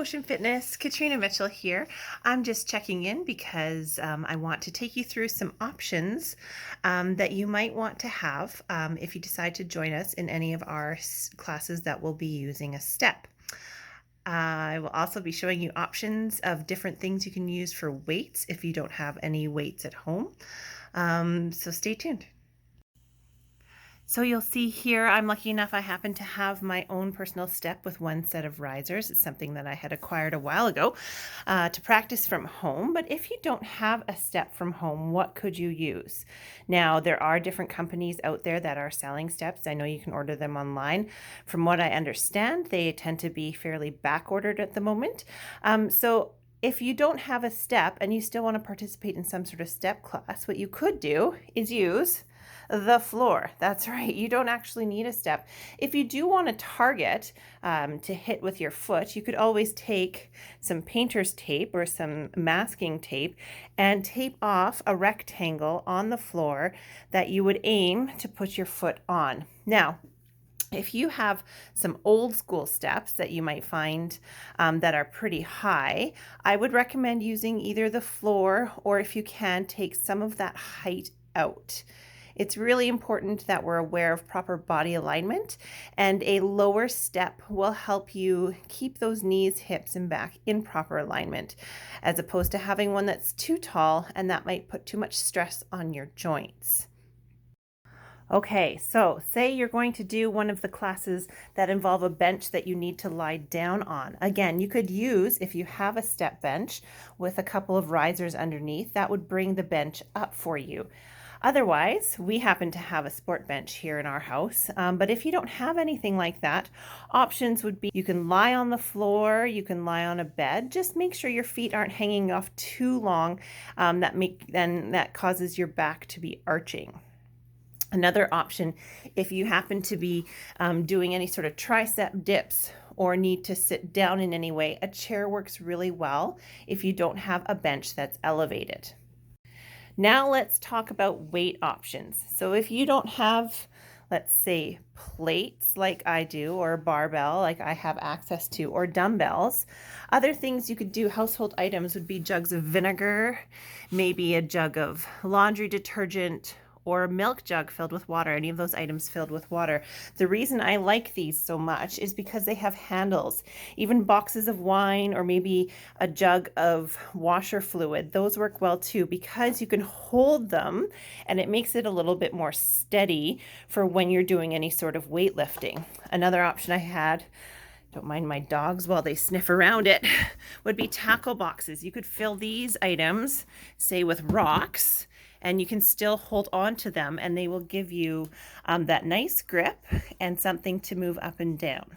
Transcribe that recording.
Motion Fitness, Katrina Mitchell here. I'm just checking in because I want to take you through some options that you might want to have if you decide to join us in any of our classes that will be using a step. I will also be showing you options of different things you can use for weights if you don't have any weights at home. So stay tuned. So you'll see here, I'm lucky enough I happen to have my own personal step with one set of risers. It's something that I had acquired a while ago to practice from home. But if you don't have a step from home, what could you use? Now, there are different companies out there that are selling steps. I know you can order them online. From what I understand, they tend to be fairly back ordered at the moment. So if you don't have a step and you still want to participate in some sort of step class, what you could do is use the floor. That's right. You don't actually need a step. If you do want a target to hit with your foot, you could always take some painter's tape or some masking tape and tape off a rectangle on the floor that you would aim to put your foot on. Now, if you have some old school steps that you might find that are pretty high, I would recommend using either the floor or, if you can, take some of that height out. It's really important that we're aware of proper body alignment, and a lower step will help you keep those knees, hips, and back in proper alignment, as opposed to having one that's too tall, and that might put too much stress on your joints. Okay, so say you're going to do one of the classes that involve a bench that you need to lie down on. Again, you could use, if you have a step bench with a couple of risers underneath, that would bring the bench up for you. Otherwise, we happen to have a sport bench here in our house, but if you don't have anything like that, options would be you can lie on the floor, you can lie on a bed. Just make sure your feet aren't hanging off too long. That causes your back to be arching. Another option, if you happen to be doing any sort of tricep dips or need to sit down in any way, a chair works really well if you don't have a bench that's elevated. Now let's talk about weight options. So if you don't have, let's say, plates like I do, or a barbell like I have access to, or dumbbells, other things you could do, household items, would be jugs of vinegar, maybe a jug of laundry detergent, or a milk jug filled with water, any of those items filled with water. The reason I like these so much is because they have handles. Even boxes of wine or maybe a jug of washer fluid, those work well too, because you can hold them and it makes it a little bit more steady for when you're doing any sort of weightlifting. Another option I had, don't mind my dogs while they sniff around it, would be tackle boxes. You could fill these items, say, with rocks, and you can still hold on to them, and they will give you that nice grip and something to move up and down.